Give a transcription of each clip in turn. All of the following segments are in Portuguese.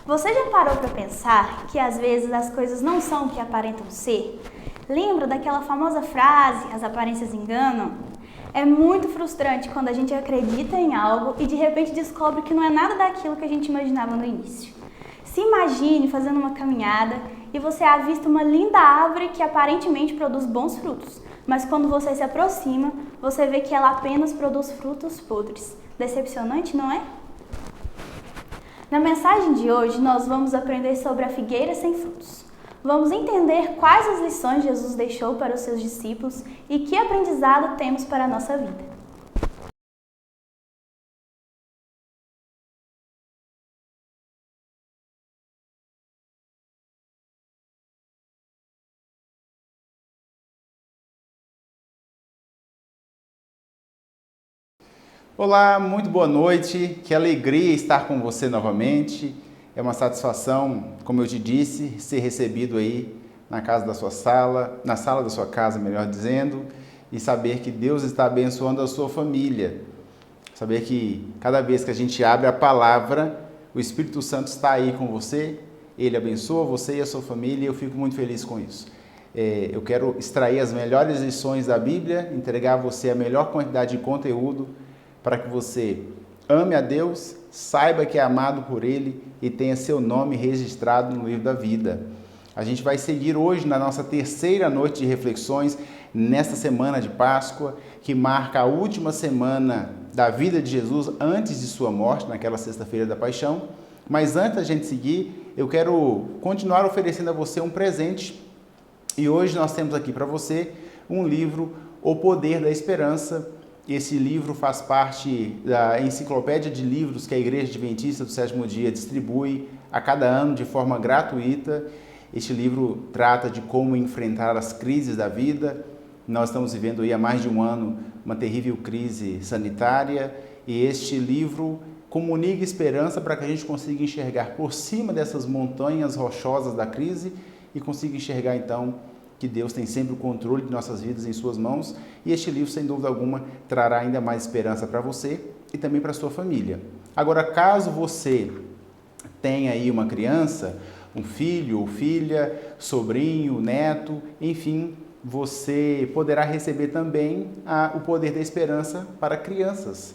Você já parou para pensar que às vezes as coisas não são o que aparentam ser? Lembra daquela famosa frase, as aparências enganam? É muito frustrante quando a gente acredita em algo e de repente descobre que não é nada daquilo que a gente imaginava no início. Se imagine fazendo uma caminhada e você avista uma linda árvore que aparentemente produz bons frutos, mas quando você se aproxima, você vê que ela apenas produz frutos podres. Decepcionante, não é? Na mensagem de hoje, nós vamos aprender sobre a figueira sem frutos. Vamos entender quais as lições Jesus deixou para os seus discípulos e que aprendizado temos para a nossa vida. Olá, muito boa noite, que alegria estar com você novamente. É uma satisfação, como eu te disse, ser recebido aí na casa da sua sala, na sala da sua casa, melhor dizendo, e saber que Deus está abençoando a sua família. Saber que cada vez que a gente abre a palavra, o Espírito Santo está aí com você, ele abençoa você e a sua família e eu fico muito feliz com isso. Eu quero extrair as melhores lições da Bíblia, entregar a você a melhor quantidade de conteúdo para que você ame a Deus, saiba que é amado por Ele e tenha seu nome registrado no livro da vida. A gente vai seguir hoje na nossa terceira noite de reflexões, nesta semana de Páscoa, que marca a última semana da vida de Jesus antes de sua morte, naquela sexta-feira da paixão. Mas antes da gente seguir, eu quero continuar oferecendo a você um presente. E hoje nós temos aqui para você um livro, O Poder da Esperança. Esse livro faz parte da enciclopédia de livros que a Igreja Adventista do Sétimo Dia distribui a cada ano de forma gratuita. Este livro trata de como enfrentar as crises da vida. Nós estamos vivendo aí há mais de um ano uma terrível crise sanitária e este livro comunica esperança para que a gente consiga enxergar por cima dessas montanhas rochosas da crise e consiga enxergar então que Deus tem sempre o controle de nossas vidas em suas mãos e este livro, sem dúvida alguma, trará ainda mais esperança para você e também para a sua família. Agora, caso você tenha aí uma criança, um filho ou filha, sobrinho, neto, enfim, você poderá receber também o Poder da Esperança para crianças.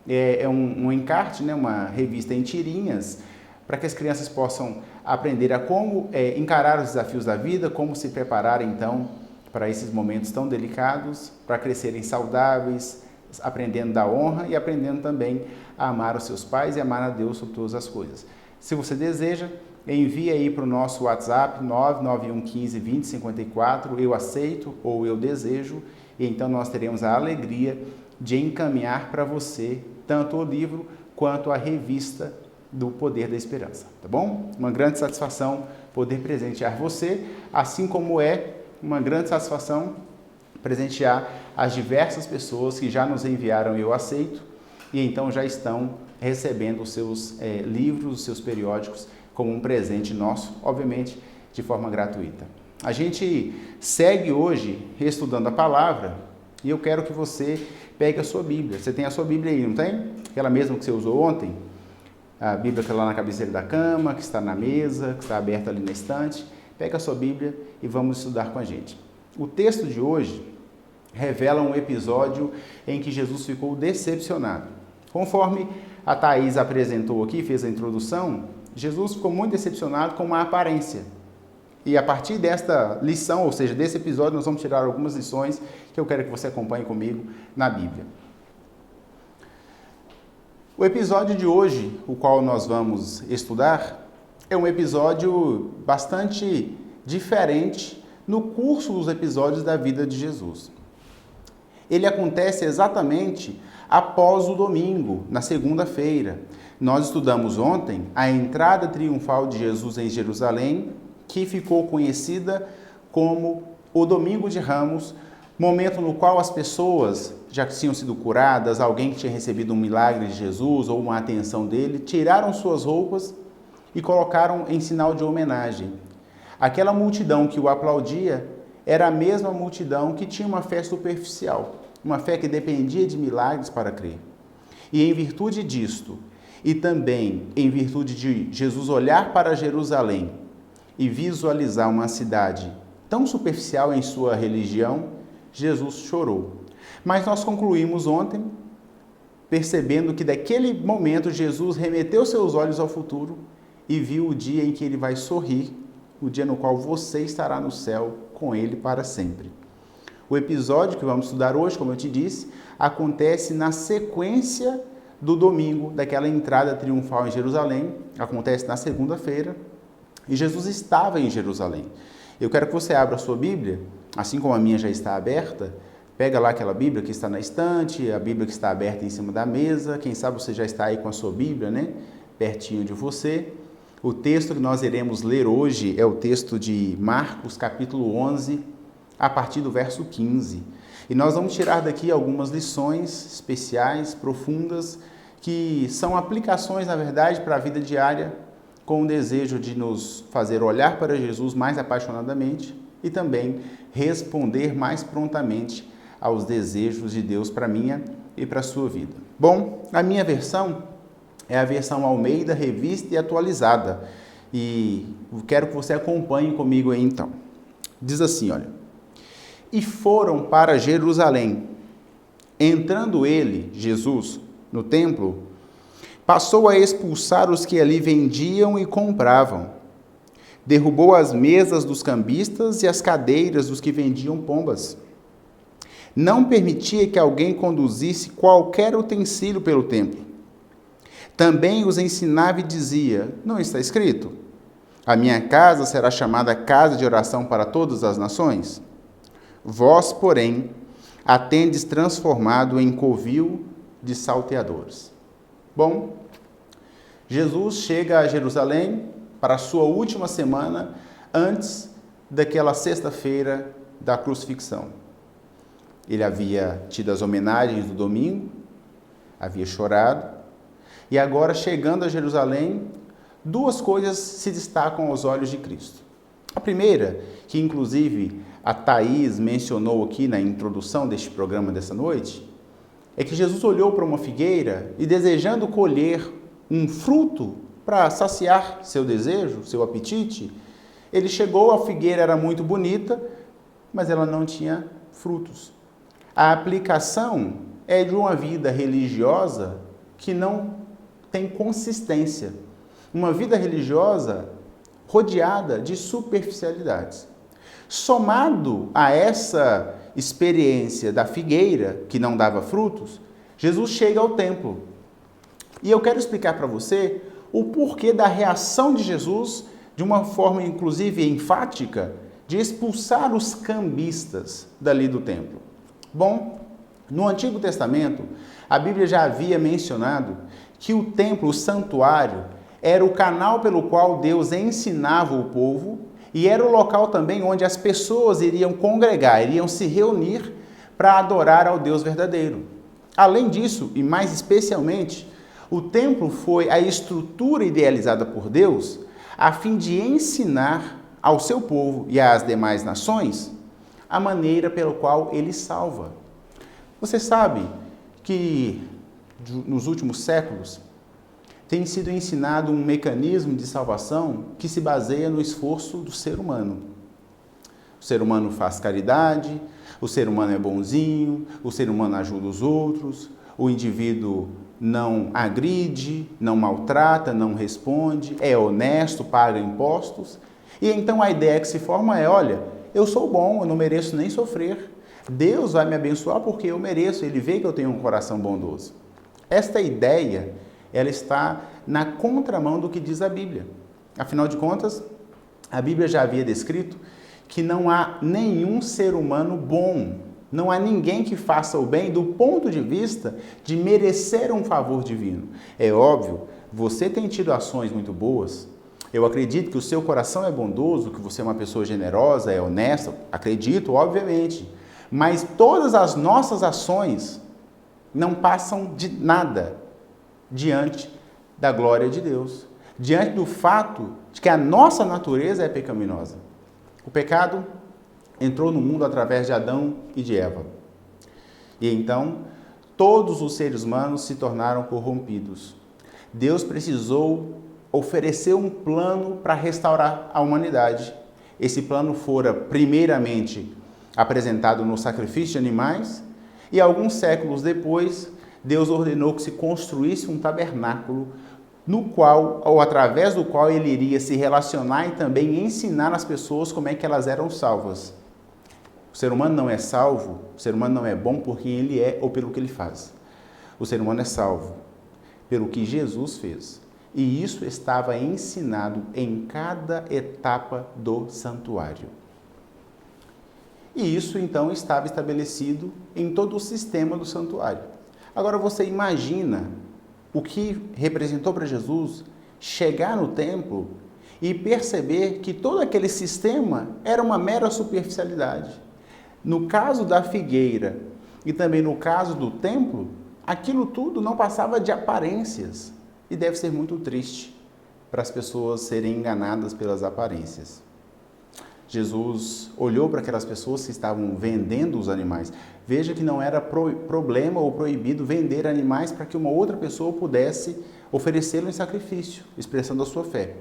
É um encarte, né, uma revista em tirinhas, para que as crianças possam aprender a como encarar os desafios da vida, como se preparar então para esses momentos tão delicados, para crescerem saudáveis, aprendendo da honra e aprendendo também a amar os seus pais e amar a Deus sobre todas as coisas. Se você deseja, envie aí para o nosso WhatsApp 99115 2054, eu aceito ou eu desejo, e então nós teremos a alegria de encaminhar para você tanto o livro quanto a revista do Poder da Esperança, tá bom? Uma grande satisfação poder presentear você, assim como é uma grande satisfação presentear as diversas pessoas que já nos enviaram Eu Aceito e então já estão recebendo os seus livros, os seus periódicos como um presente nosso, obviamente de forma gratuita. A gente segue hoje estudando a palavra e eu quero que você pegue a sua Bíblia. Você tem a sua Bíblia aí, não tem? Aquela mesma que você usou ontem? A Bíblia que está lá na cabeceira da cama, que está na mesa, que está aberta ali na estante. Pega a sua Bíblia e vamos estudar com a gente. O texto de hoje revela um episódio em que Jesus ficou decepcionado. Conforme a Thaís apresentou aqui, fez a introdução, Jesus ficou muito decepcionado com a aparência. E a partir desta lição, ou seja, desse episódio, nós vamos tirar algumas lições que eu quero que você acompanhe comigo na Bíblia. O episódio de hoje, o qual nós vamos estudar, é um episódio bastante diferente no curso dos episódios da vida de Jesus. Ele acontece exatamente após o domingo, na segunda-feira. Nós estudamos ontem a entrada triunfal de Jesus em Jerusalém, que ficou conhecida como o Domingo de Ramos, momento no qual as pessoas já tinham sido curadas, alguém que tinha recebido um milagre de Jesus ou uma atenção dele, tiraram suas roupas e colocaram em sinal de homenagem. Aquela multidão que o aplaudia era a mesma multidão que tinha uma fé superficial, uma fé que dependia de milagres para crer. E em virtude disto, e também em virtude de Jesus olhar para Jerusalém e visualizar uma cidade tão superficial em sua religião, Jesus chorou. Mas nós concluímos ontem, percebendo que daquele momento Jesus remeteu seus olhos ao futuro e viu o dia em que ele vai sorrir, o dia no qual você estará no céu com ele para sempre. O episódio que vamos estudar hoje, como eu te disse, acontece na sequência do domingo, daquela entrada triunfal em Jerusalém, acontece na segunda-feira, e Jesus estava em Jerusalém. Eu quero que você abra a sua Bíblia, assim como a minha já está aberta, pega lá aquela Bíblia que está na estante, a Bíblia que está aberta em cima da mesa, quem sabe você já está aí com a sua Bíblia, né? Pertinho de você. O texto que nós iremos ler hoje é o texto de Marcos, capítulo 11, a partir do verso 15. E nós vamos tirar daqui algumas lições especiais, profundas, que são aplicações, na verdade, para a vida diária, com o desejo de nos fazer olhar para Jesus mais apaixonadamente e também responder mais prontamente aos desejos de Deus para a minha e para a sua vida. Bom, a minha versão é a versão Almeida, revista e atualizada. E quero que você acompanhe comigo aí então. Diz assim, olha: e foram para Jerusalém. Entrando ele, Jesus, no templo, passou a expulsar os que ali vendiam e compravam. Derrubou as mesas dos cambistas e as cadeiras dos que vendiam pombas. Não permitia que alguém conduzisse qualquer utensílio pelo templo. Também os ensinava e dizia: não está escrito? A minha casa será chamada casa de oração para todas as nações? Vós, porém, a tendes transformado em covil de salteadores. Bom, Jesus chega a Jerusalém para a sua última semana antes daquela sexta-feira da crucifixão. Ele havia tido as homenagens do domingo, havia chorado, e agora, chegando a Jerusalém, duas coisas se destacam aos olhos de Cristo. A primeira, que inclusive a Thaís mencionou aqui na introdução deste programa dessa noite, é que Jesus olhou para uma figueira e, desejando colher um fruto para saciar seu desejo, seu apetite, ele chegou, a figueira era muito bonita, mas ela não tinha frutos. A aplicação é de uma vida religiosa que não tem consistência. Uma vida religiosa rodeada de superficialidades. Somado a essa experiência da figueira, que não dava frutos, Jesus chega ao templo. E eu quero explicar para você o porquê da reação de Jesus, de uma forma inclusive enfática, de expulsar os cambistas dali do templo. Bom, no Antigo Testamento, a Bíblia já havia mencionado que o templo, o santuário, era o canal pelo qual Deus ensinava o povo e era o local também onde as pessoas iriam congregar, iriam se reunir para adorar ao Deus verdadeiro. Além disso, e mais especialmente, o templo foi a estrutura idealizada por Deus a fim de ensinar ao seu povo e às demais nações a maneira pela qual ele salva. Você sabe que nos últimos séculos tem sido ensinado um mecanismo de salvação que se baseia no esforço do ser humano. O ser humano faz caridade, o ser humano é bonzinho, o ser humano ajuda os outros, o indivíduo não agride, não maltrata, não responde, é honesto, paga impostos. E então a ideia que se forma é, olha, eu sou bom, eu não mereço nem sofrer. Deus vai me abençoar porque eu mereço, Ele vê que eu tenho um coração bondoso. Esta ideia, ela está na contramão do que diz a Bíblia. Afinal de contas, a Bíblia já havia descrito que não há nenhum ser humano bom, não há ninguém que faça o bem do ponto de vista de merecer um favor divino. É óbvio, você tem tido ações muito boas, eu acredito que o seu coração é bondoso, que você é uma pessoa generosa, é honesta, acredito, obviamente, mas todas as nossas ações não passam de nada diante da glória de Deus, diante do fato de que a nossa natureza é pecaminosa. O pecado entrou no mundo através de Adão e de Eva. E então, todos os seres humanos se tornaram corrompidos. Deus precisou oferecer um plano para restaurar a humanidade. Esse plano fora, primeiramente, apresentado no sacrifício de animais, e alguns séculos depois, Deus ordenou que se construísse um tabernáculo, no qual, ou através do qual ele iria se relacionar e também ensinar as pessoas como é que elas eram salvas. O ser humano não é salvo, o ser humano não é bom por quem ele é ou pelo que ele faz. O ser humano é salvo pelo que Jesus fez. E isso estava ensinado em cada etapa do santuário. E isso, então, estava estabelecido em todo o sistema do santuário. Agora, você imagina o que representou para Jesus chegar no templo e perceber que todo aquele sistema era uma mera superficialidade. No caso da figueira e também no caso do templo, aquilo tudo não passava de aparências. E deve ser muito triste para as pessoas serem enganadas pelas aparências. Jesus olhou para aquelas pessoas que estavam vendendo os animais. Veja que não era problema ou proibido vender animais para que uma outra pessoa pudesse oferecê-lo em sacrifício, expressando a sua fé.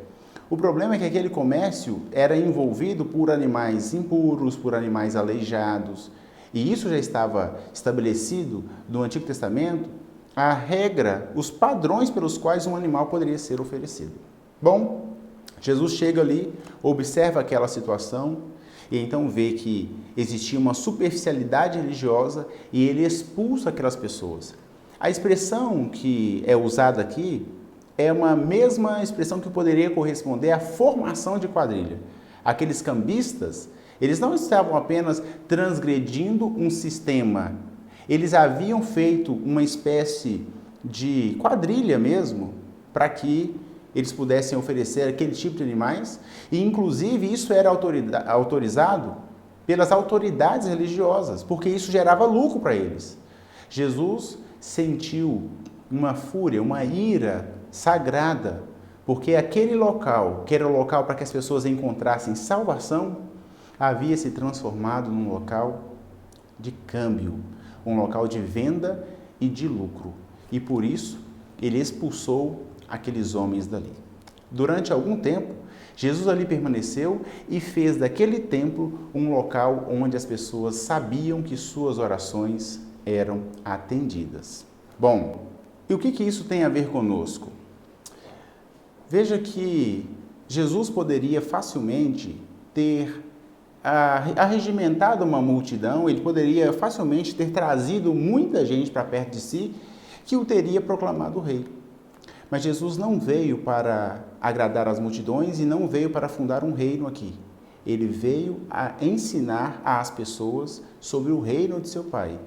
O problema é que aquele comércio era envolvido por animais impuros, por animais aleijados. E isso já estava estabelecido no Antigo Testamento, a regra, os padrões pelos quais um animal poderia ser oferecido. Bom, Jesus chega ali, observa aquela situação e então vê que existia uma superficialidade religiosa e ele expulsa aquelas pessoas. A expressão que é usada aqui é uma mesma expressão que poderia corresponder à formação de quadrilha. Aqueles cambistas, eles não estavam apenas transgredindo um sistema, eles haviam feito uma espécie de quadrilha mesmo para que eles pudessem oferecer aquele tipo de animais e, inclusive, isso era autorizado pelas autoridades religiosas, porque isso gerava lucro para eles. Jesus sentiu uma fúria, uma ira sagrada, porque aquele local, que era o local para que as pessoas encontrassem salvação, havia se transformado num local de câmbio, um local de venda e de lucro. E por isso, ele expulsou aqueles homens dali. Durante algum tempo, Jesus ali permaneceu e fez daquele templo um local onde as pessoas sabiam que suas orações eram atendidas. Bom, e o que isso tem a ver conosco? Veja que Jesus poderia facilmente ter arregimentado uma multidão, ele poderia facilmente ter trazido muita gente para perto de si que o teria proclamado rei. Mas Jesus não veio para agradar as multidões e não veio para fundar um reino aqui. Ele veio a ensinar às pessoas sobre o reino de seu Pai.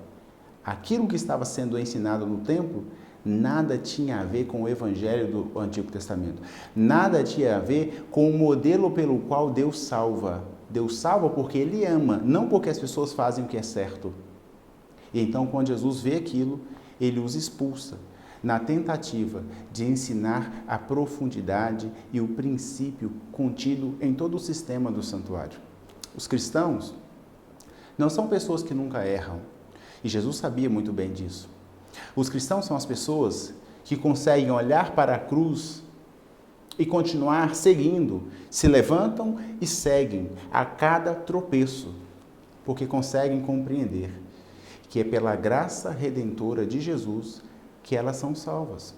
Aquilo que estava sendo ensinado no templo nada tinha a ver com o evangelho do Antigo Testamento. Nada tinha a ver com o modelo pelo qual Deus salva. Deus salva porque Ele ama, não porque as pessoas fazem o que é certo. E então, quando Jesus vê aquilo, Ele os expulsa, na tentativa de ensinar a profundidade e o princípio contido em todo o sistema do santuário. Os cristãos não são pessoas que nunca erram, e Jesus sabia muito bem disso. Os cristãos são as pessoas que conseguem olhar para a cruz e continuar seguindo, se levantam e seguem a cada tropeço, porque conseguem compreender que é pela graça redentora de Jesus que elas são salvas.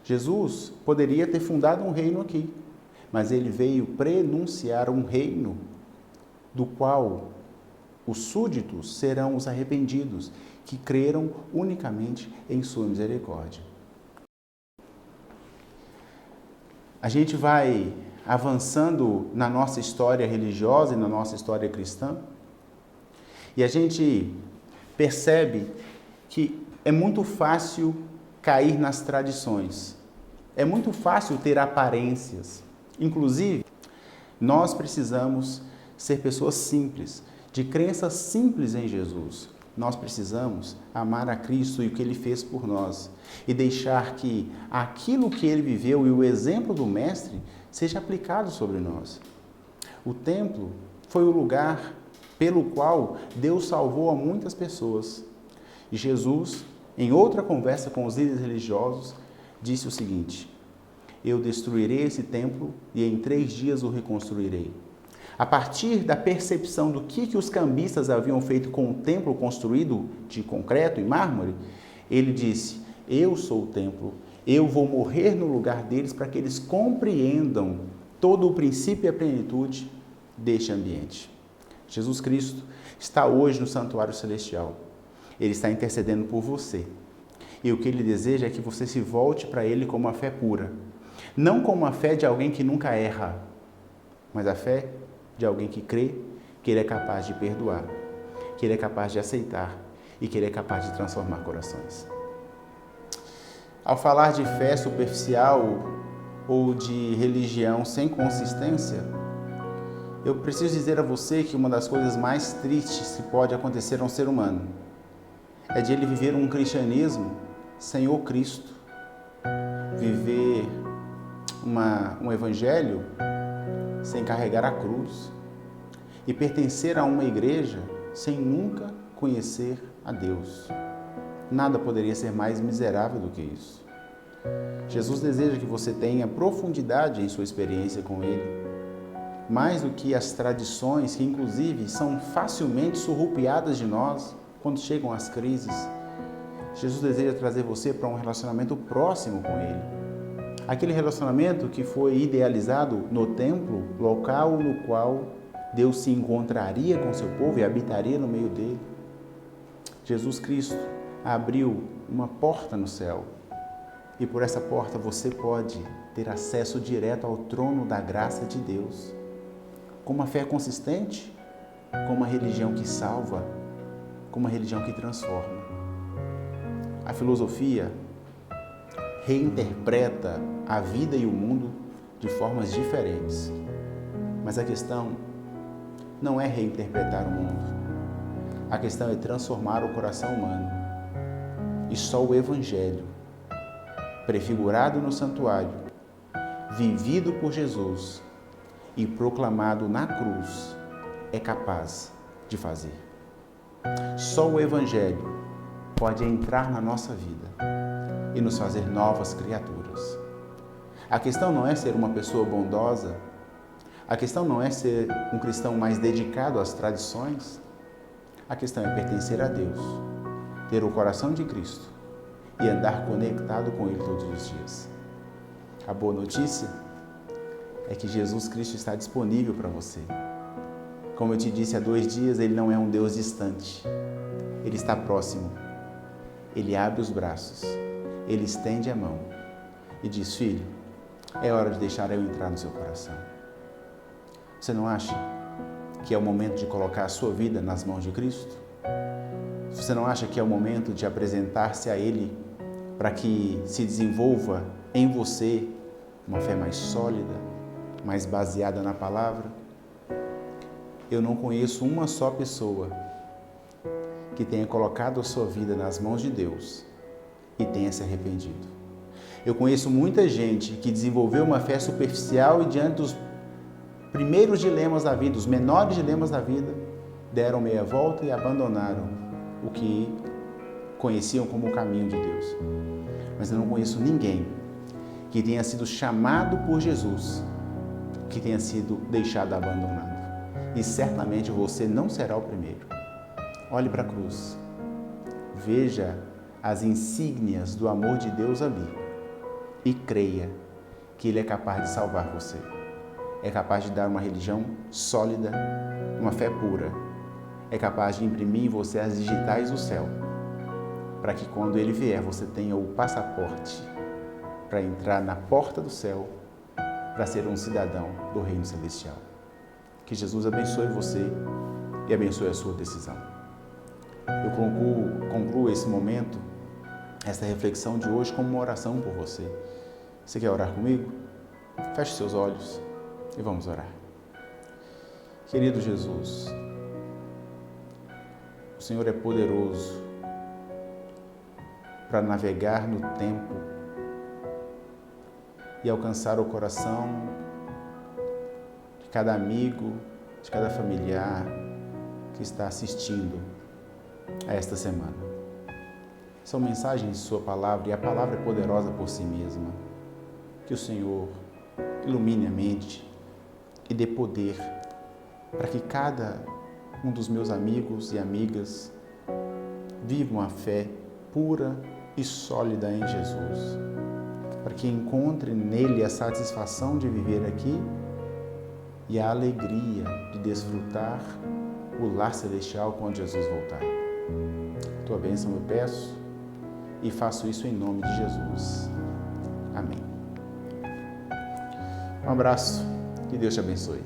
Jesus poderia ter fundado um reino aqui, mas ele veio prenunciar um reino do qual os súditos serão os arrependidos, que creram unicamente em sua misericórdia. A gente vai avançando na nossa história religiosa e na nossa história cristã, e a gente percebe que é muito fácil cair nas tradições, é muito fácil ter aparências. Inclusive, nós precisamos ser pessoas simples, de crenças simples em Jesus. Nós precisamos amar a Cristo e o que Ele fez por nós e deixar que aquilo que Ele viveu e o exemplo do Mestre seja aplicado sobre nós. O templo foi o lugar pelo qual Deus salvou a muitas pessoas. E Jesus, em outra conversa com os líderes religiosos, disse o seguinte: eu destruirei esse templo e em 3 dias o reconstruirei. A partir da percepção do que os cambistas haviam feito com o templo construído de concreto e mármore, ele disse: eu sou o templo, eu vou morrer no lugar deles para que eles compreendam todo o princípio e a plenitude deste ambiente. Jesus Cristo está hoje no santuário celestial. Ele está intercedendo por você. E o que ele deseja é que você se volte para ele com uma fé pura. Não com uma fé de alguém que nunca erra, mas a fé de alguém que crê que ele é capaz de perdoar, que ele é capaz de aceitar e que ele é capaz de transformar corações. Ao falar de fé superficial ou de religião sem consistência, eu preciso dizer a você que uma das coisas mais tristes que pode acontecer a um ser humano é de ele viver um cristianismo sem o Cristo, viver um evangelho sem carregar a cruz e pertencer a uma igreja sem nunca conhecer a Deus. Nada poderia ser mais miserável do que isso. Jesus deseja que você tenha profundidade em sua experiência com Ele, mais do que as tradições que, inclusive, são facilmente surrupiadas de nós quando chegam as crises. Jesus deseja trazer você para um relacionamento próximo com Ele. Aquele relacionamento que foi idealizado no templo, local no qual Deus se encontraria com seu povo e habitaria no meio dele. Jesus Cristo abriu uma porta no céu e por essa porta você pode ter acesso direto ao trono da graça de Deus. Com uma fé consistente, com uma religião que salva, com uma religião que transforma. A filosofia reinterpreta a vida e o mundo de formas diferentes. Mas a questão não é reinterpretar o mundo. A questão é transformar o coração humano. E só o Evangelho, prefigurado no santuário, vivido por Jesus e proclamado na cruz, é capaz de fazer. Só o Evangelho pode entrar na nossa vida e nos fazer novas criaturas. A questão não é ser uma pessoa bondosa, a questão não é ser um cristão mais dedicado às tradições, a questão é pertencer a Deus, ter o coração de Cristo e andar conectado com Ele todos os dias. A boa notícia é que Jesus Cristo está disponível para você. Como eu te disse há 2 dias, Ele não é um Deus distante, Ele está próximo. Ele abre os braços, Ele estende a mão e diz: filho, é hora de deixar eu entrar no seu coração. Você não acha que é o momento de colocar a sua vida nas mãos de Cristo? Você não acha que é o momento de apresentar-se a Ele para que se desenvolva em você uma fé mais sólida, mais baseada na palavra? Eu não conheço uma só pessoa que tenha colocado a sua vida nas mãos de Deus e tenha se arrependido. Eu conheço muita gente que desenvolveu uma fé superficial e diante dos primeiros dilemas da vida, os menores dilemas da vida, deram meia volta e abandonaram o que conheciam como o caminho de Deus. Mas eu não conheço ninguém que tenha sido chamado por Jesus, que tenha sido deixado abandonado. E certamente você não será o primeiro. Olhe para a cruz, veja as insígnias do amor de Deus ali e creia que Ele é capaz de salvar você. É capaz de dar uma religião sólida, uma fé pura. É capaz de imprimir em você as digitais do céu, para que quando Ele vier você tenha o passaporte para entrar na porta do céu, para ser um cidadão do Reino Celestial. Que Jesus abençoe você e abençoe a sua decisão. Eu concluo esse momento, essa reflexão de hoje, como uma oração por você. Você quer orar comigo? Feche seus olhos e vamos orar. Querido Jesus, o Senhor é poderoso para navegar no tempo e alcançar o coração de cada amigo, de cada familiar que está assistindo a esta semana. são mensagens de Sua palavra e a palavra é poderosa por si mesma. Que o Senhor ilumine a mente e dê poder para que cada um dos meus amigos e amigas vivam a fé pura e sólida em Jesus, para que encontre nele a satisfação de viver aqui e a alegria de desfrutar o lar celestial quando Jesus voltar. Tua bênção eu peço e faço isso em nome de Jesus. Amém. Um abraço, que Deus te abençoe.